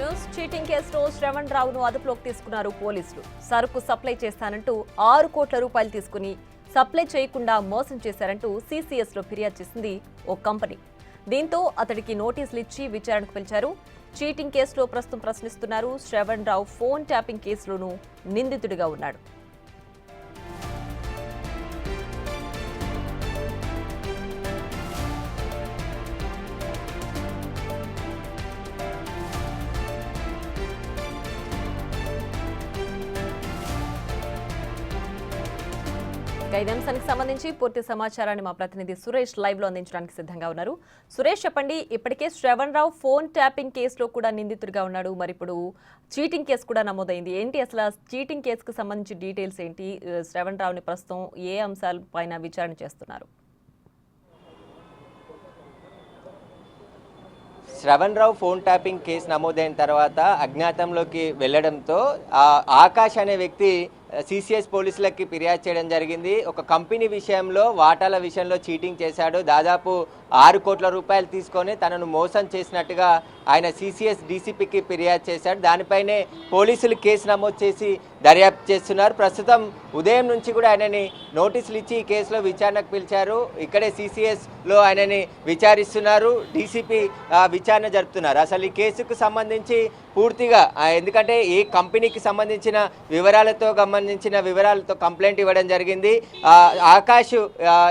News. Cheating కేసులో శ్రవణ్ రావును అదుపులోకి తీసుకున్నారు పోలీసులు. సరుకు సప్లై చేస్తానంటూ 6 కోట్ల రూపాయలు తీసుకుని సప్లై చేయకుండా మోసం చేశారంటూ సీసీఎస్ లో ఫిర్యాదు చేసింది ఓ కంపెనీ. దీంతో అతడికి నోటీసులు ఇచ్చి విచారణకు పిలిచారు. చీటింగ్ కేసులో ప్రస్తుతం ప్రశ్నిస్తున్నారు. శ్రవణ్ రావు ఫోన్ ట్యాపింగ్ కేసులోనూ నిందితుడిగా ఉన్నాడు. ఇదే అంశానికి సంబంధించి పూర్తి సమాచారాన్ని మా ప్రతినిధి సురేష్ లైవ్ లో అందించడానికి సిద్ధంగా ఉన్నారు. సురేష్, చెప్పండి, ఇప్పటికే శ్రవణ్ రావు ఫోన్ ట్యాపింగ్ కేసులో కూడా నిందితుడిగా ఉన్నాడు. మరి ఇప్పుడు చీటింగ్ కేసు కూడా నమోదైంది. ఏంటి అసలు చీటింగ్ కేసుకు సంబంధించి డీటెయిల్స్ ఏంటి? శ్రవణ్ రావుని ప్రస్తుతం ఏ అంశాల పైన విచారణ చేస్తున్నారు? శ్రవణ్ రావు ఫోన్ ట్యాపింగ్ కేసు నమోదైన తర్వాత అజ్ఞాతంలోకి వెళ్లడంతో ఆకాష్ అనే వ్యక్తి సిసిఎస్ పోలీసులకి ఫిర్యాదు చేయడం జరిగింది. ఒక కంపెనీ విషయంలో వాటాల విషయంలో చీటింగ్ చేశాడు. దాదాపు 6 కోట్ల రూపాయలు తీసుకొని తనను మోసం చేసినట్టుగా ఆయన సిసిఎస్ డీసీపీకి ఫిర్యాదు చేశాడు. దానిపైనే పోలీసులు కేసు నమోదు చేసి దర్యాప్తు చేస్తున్నారు. ప్రస్తుతం ఉదయం నుంచి కూడా ఆయనని నోటీసులు ఇచ్చి ఈ కేసులో విచారణకు పిలిచారు. ఇక్కడే సిసిఎస్లో ఆయనని విచారిస్తున్నారు. డీసీపీ విచారణ జరుపుతున్నారు. అసలు ఈ కేసుకు సంబంధించి పూర్తిగా, ఎందుకంటే ఏ కంపెనీకి సంబంధించిన వివరాలతో కంప్లైంట్ ఇవ్వడం జరిగింది. ఆకాష్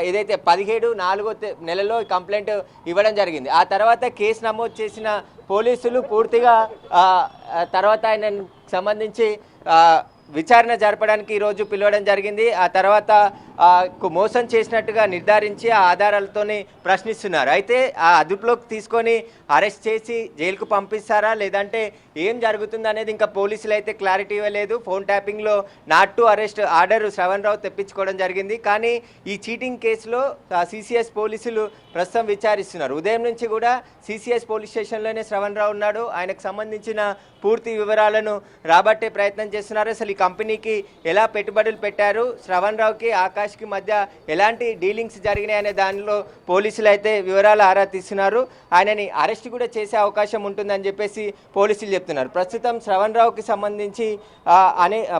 ఏదైతే 17/4 నెలలో కంప్లైంట్ ఇవ్వడం జరిగింది. ఆ తర్వాత కేసు నమోదు చేసిన పోలీసులు పూర్తిగా తర్వాత ఆయన సంబంధించి విచారణ జరపడానికి ఈరోజు పిలవడం జరిగింది. ఆ తర్వాత మోసం చేసినట్టుగా నిర్ధారించి ఆ ఆధారాలతోనే ప్రశ్నిస్తున్నారు. అయితే ఆ అదుపులోకి తీసుకొని అరెస్ట్ చేసి జైలుకు పంపిస్తారా లేదంటే ఏం జరుగుతుంది అనేది ఇంకా పోలీసులు అయితే క్లారిటీ ఇవ్వలేదు. ఫోన్ ట్యాపింగ్లో not to arrest order Shravan Rao తెప్పించుకోవడం జరిగింది. కానీ ఈ చీటింగ్ కేసులో సిసిఎస్ పోలీసులు ప్రస్తుతం విచారిస్తున్నారు. ఉదయం నుంచి కూడా సిసిఎస్ పోలీస్ స్టేషన్లోనే శ్రవణ్ రావు ఉన్నాడు. ఆయనకు సంబంధించిన పూర్తి వివరాలను రాబట్టే ప్రయత్నం చేస్తున్నారు. అసలు ఈ కంపెనీకి ఎలా పెట్టుబడులు పెట్టారు, శ్రవణ్ రావుకి ఆకాష్కి మధ్య ఎలాంటి డీలింగ్స్ జరిగినాయి అనే దానిలో పోలీసులు అయితే వివరాలు ఆరా తీస్తున్నారు. ఆయనని అరెస్ట్ కూడా చేసే అవకాశం ఉంటుందని చెప్పేసి పోలీసులు చెప్తున్నారు. ప్రస్తుతం శ్రవణ్ రావుకి సంబంధించి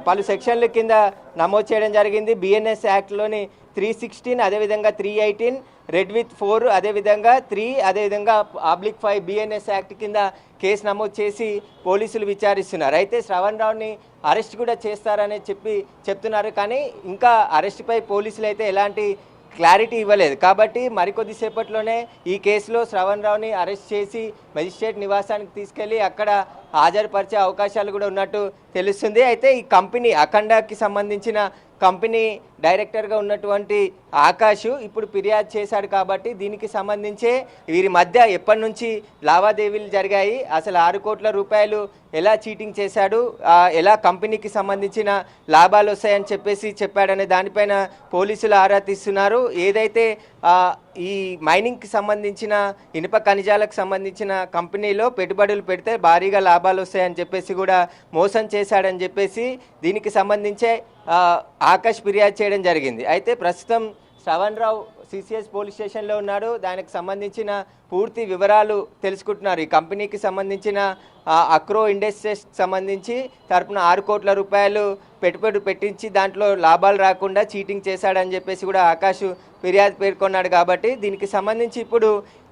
పలు సెక్షన్ల కింద నమోదు చేయడం జరిగింది. బిఎన్ఎస్ యాక్ట్లోని 316, అదేవిధంగా 318, రెడ్ విత్ 4, అదేవిధంగా 3, అదేవిధంగా /5 బిఎన్ఎస్ యాక్ట్ కింద కేసు నమోదు చేసి పోలీసులు విచారిస్తున్నారు. అయితే శ్రవణ్ రావుని అరెస్ట్ కూడా చేస్తారని చెప్తున్నారు. కానీ ఇంకా అరెస్ట్పై పోలీసులు అయితే ఎలాంటి క్లారిటీ ఇవ్వలేదు. కాబట్టి మరికొద్దిసేపట్లోనే ఈ కేసులో శ్రవణ్ రావుని అరెస్ట్ చేసి మెజిస్ట్రేట్ నివాసానికి తీసుకెళ్లి అక్కడ హాజరుపరిచే అవకాశాలు కూడా ఉన్నట్టు తెలుస్తుంది. అయితే ఈ కంపెనీ అఖండాకి సంబంధించిన కంపెనీ డైరెక్టర్గా ఉన్నటువంటి ఆకాష్ ఇప్పుడు ఫిర్యాదు చేశాడు. కాబట్టి దీనికి సంబంధించే వీరి మధ్య ఎప్పటి నుంచి లావాదేవీలు జరిగాయి, అసలు 6 కోట్ల రూపాయలు ఎలా చీటింగ్ చేశాడు, ఎలా కంపెనీకి సంబంధించిన లాభాలు వస్తాయని చెప్పాడనే దానిపైన పోలీసులు ఆరా తీస్తున్నారు. ఏదైతే ఈ మైనింగ్కి సంబంధించిన ఇనుప ఖనిజాలకు సంబంధించిన కంపెనీలో పెట్టుబడులు పెడితే భారీగా లాభాలు వస్తాయని చెప్పేసి కూడా మోసం చేశాడని చెప్పేసి దీనికి సంబంధించే ఆకాష్ ఫిర్యాదు చేయడం జరిగింది. అయితే ప్రస్తుతం శ్రవణ్ రావు సిసిఎస్ పోలీస్ స్టేషన్లో ఉన్నాడు. దానికి సంబంధించిన పూర్తి వివరాలు తెలుసుకుంటున్నారు. ఈ కంపెనీకి సంబంధించిన అక్రో ఇండస్ట్రీస్కి సంబంధించి తరపున 6 కోట్ల రూపాయలు పెట్టుబడి పెట్టించి దాంట్లో లాభాలు రాకుండా చీటింగ్ చేశాడని చెప్పేసి కూడా ఆకాష్ ఫిర్యాదు పేర్కొన్నాడు. కాబట్టి దీనికి సంబంధించి ఇప్పుడు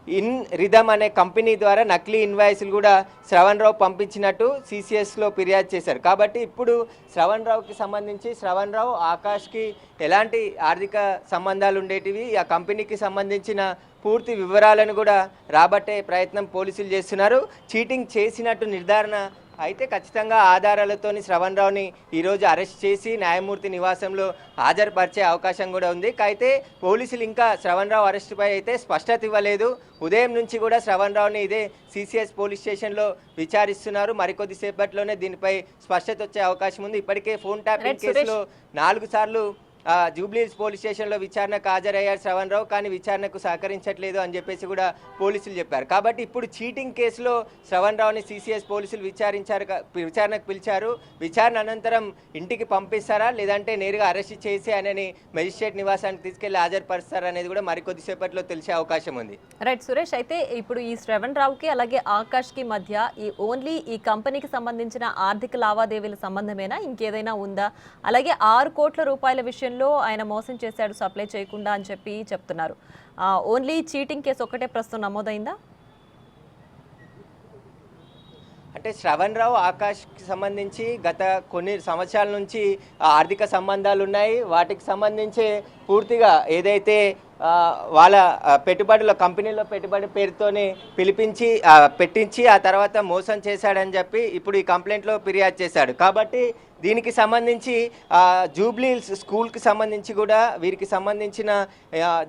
ఇన్ రిథమ్ అనే కంపెనీ ద్వారా నకిలీ ఇన్వాయిస్లు కూడా శ్రవణ్ రావు పంపించినట్టు సిసిఎస్లో ఫిర్యాదు చేశారు. కాబట్టి ఇప్పుడు శ్రవణ్ రావుకి సంబంధించి శ్రవణ్ రావు ఆకాష్కి ఎలాంటి ఆర్థిక సంబంధాలు ఉండేటివి, ఆ కంపెనీకి సంబంధించిన పూర్తి వివరాలను కూడా రాబట్టే ప్రయత్నం పోలీసులు చేస్తున్నారు. చీటింగ్ చేసినట్టు నిర్ధారణ అయితే ఖచ్చితంగా ఆధారాలతోని శ్రవణ్ రావుని ఈరోజు అరెస్ట్ చేసి న్యాయమూర్తి నివాసంలో హాజరుపరిచే అవకాశం కూడా ఉంది. అయితే పోలీసులు ఇంకా శ్రవణ్ రావు అరెస్టుపై అయితే స్పష్టత ఇవ్వలేదు. ఉదయం నుంచి కూడా శ్రవణ్ రావుని ఇదే సిసిఎస్ పోలీస్ స్టేషన్లో విచారిస్తున్నారు. మరికొద్దిసేపట్లోనే దీనిపై స్పష్టత వచ్చే అవకాశం ఉంది. ఇప్పటికే ఫోన్ ట్యాపింగ్ కేసులో 4 సార్లు జూబ్లీహిల్స్ పోలీస్ స్టేషన్లో విచారణకు హాజరయ్యారు శ్రవణ్ రావు, కానీ విచారణకు సహకరించట్లేదు అని చెప్పేసి కూడా పోలీసులు చెప్పారు. కాబట్టి ఇప్పుడు చీటింగ్ కేసులో శ్రవణ్ రావుని సిసిఎస్ పోలీసులు విచారణకు పిలిచారు. విచారణ అనంతరం ఇంటికి పంపిస్తారా లేదంటే నేరుగా అరెస్ట్ చేసి ఆయనని మెజిస్ట్రేట్ నివాసానికి తీసుకెళ్లి హాజరుపరుస్తారా అనేది కూడా మరికొద్దిసేపట్లో తెలిసే అవకాశం ఉంది. రైట్ సురేష్, అయితే ఇప్పుడు ఈ శ్రవణ్ రావుకి అలాగే ఆకాష్కి మధ్య ఓన్లీ ఈ కంపెనీకి సంబంధించిన ఆర్థిక లావాదేవీల సంబంధమేనా, ఇంకేదైనా ఉందా? అలాగే 6 కోట్ల రూపాయల విషయంలో ఆయన మోసం చేశాడు సప్లై చేయకుండా అని చెప్పి చెప్తున్నారు. ఓన్లీ చీటింగ్ కేసు ఒకటే ప్రస్తుతం నమోదైందా? అంటే శ్రవణ్ రావు ఆకాష్కి సంబంధించి గత కొన్ని సంవత్సరాల నుంచి ఆర్థిక సంబంధాలు ఉన్నాయి. వాటికి సంబంధించి పూర్తిగా ఏదైతే వాళ్ళ పెట్టుబడుల కంపెనీలో పెట్టుబడి పేరుతోనే పెట్టించి ఆ తర్వాత మోసం చేశాడని చెప్పి ఇప్పుడు ఈ కంప్లైంట్లో ఫిర్యాదు చేశాడు. కాబట్టి దీనికి సంబంధించి జూబ్లీహిల్స్ స్కూల్కి సంబంధించి కూడా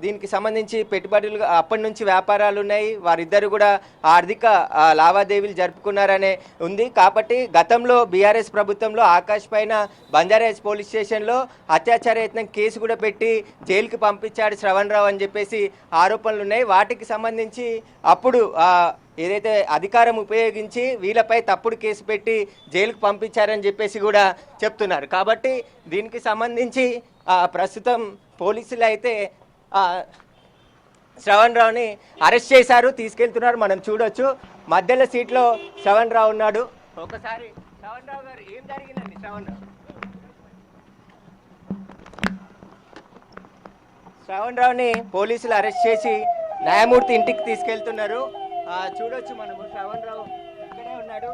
దీనికి సంబంధించి పెట్టుబడులు అప్పటి నుంచి వ్యాపారాలు ఉన్నాయి. వారిద్దరు కూడా ఆర్థిక లావాదేవీలు జరుపుకున్నారనే ఉంది. కాబట్టి గతంలో బీఆర్ఎస్ ప్రభుత్వంలో ఆకాష్ పైన బంజారాహిల్స్ పోలీస్ స్టేషన్లో అత్యాచార యత్నం కేసు కూడా పెట్టి జైలుకి పంపించాడు శ్రవణ్ రావు అని చెప్పేసి ఆరోపణలు ఉన్నాయి. వాటికి సంబంధించి అప్పుడు ఏదైతే అధికారం ఉపయోగించి వీళ్ళపై తప్పుడు కేసు పెట్టి జైలుకు పంపించారని చెప్పేసి కూడా చెప్తున్నారు. కాబట్టి దీనికి సంబంధించి ప్రస్తుతం పోలీసులు అయితే శ్రవణ్ రావుని అరెస్ట్ చేశారు, తీసుకెళ్తున్నారు. మనం చూడొచ్చు మధ్యలో సీట్లో శ్రవణ్ రావు ఉన్నాడు. ఒకసారి శ్రవణ్ రావు గారు, ఏం జరిగిందండి? శ్రవణ్ రావుని పోలీసులు అరెస్ట్ చేసి న్యాయమూర్తి ఇంటికి తీసుకెళ్తున్నారు. చూడొచ్చు మనము, శ్రవణ్ రావు ఇక్కడే ఉన్నాడు.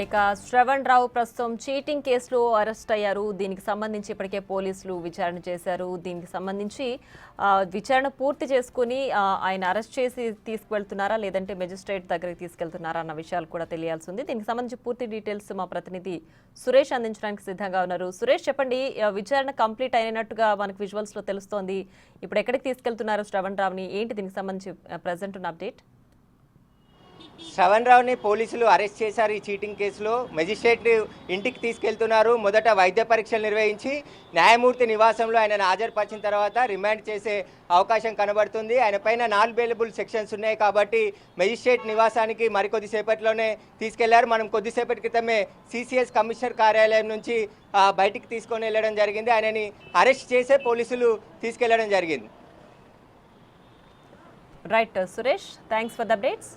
ఇక శ్రవణ్ రావు ప్రస్తుతం చీటింగ్ కేసులో అరెస్ట్ అయ్యారు. దీనికి సంబంధించి ఇప్పటికే పోలీసులు విచారణ చేశారు. దీనికి సంబంధించి విచారణ పూర్తి చేసుకుని ఆయన అరెస్ట్ చేసి తీసుకువెళ్తున్నారా లేదంటే మెజిస్ట్రేట్ దగ్గరికి తీసుకెళ్తున్నారా అన్న విషయాలు కూడా తెలియాల్సి ఉంది. దీనికి సంబంధించి పూర్తి డీటెయిల్స్ మా ప్రతినిధి సురేష్ అందించడానికి సిద్ధంగా ఉన్నారు. సురేష్, చెప్పండి, విచారణ కంప్లీట్ అయినట్టుగా మనకు విజువల్స్ లో తెలుస్తోంది. ఇప్పుడు ఎక్కడికి తీసుకెళ్తున్నారు శ్రవణ్ రావుని, ఏంటి దీనికి సంబంధించి ప్రజెంట్ ఉన్న అప్డేట్? శ్రవణ్ రావుని పోలీసులు అరెస్ట్ చేశారు. ఈ చీటింగ్ కేసులో మెజిస్ట్రేట్ ఇంటికి తీసుకెళ్తున్నారు. మొదట వైద్య పరీక్షలు నిర్వహించి న్యాయమూర్తి నివాసంలో ఆయనను హాజరుపరిచిన తర్వాత రిమాండ్ చేసే అవకాశం కనబడుతుంది. ఆయన పైన నాన్ బెయిలబుల్ సెక్షన్స్ ఉన్నాయి కాబట్టి మెజిస్ట్రేట్ నివాసానికి మరికొద్దిసేపట్లోనే తీసుకెళ్లారు. మనం కొద్దిసేపటి క్రితమే సిసిఎస్ కమిషనర్ కార్యాలయం నుంచి బయటికి తీసుకొని వెళ్ళడం జరిగింది. ఆయనని అరెస్ట్ చేసే పోలీసులు తీసుకెళ్లడం జరిగింది. Right Suresh, thanks for the updates.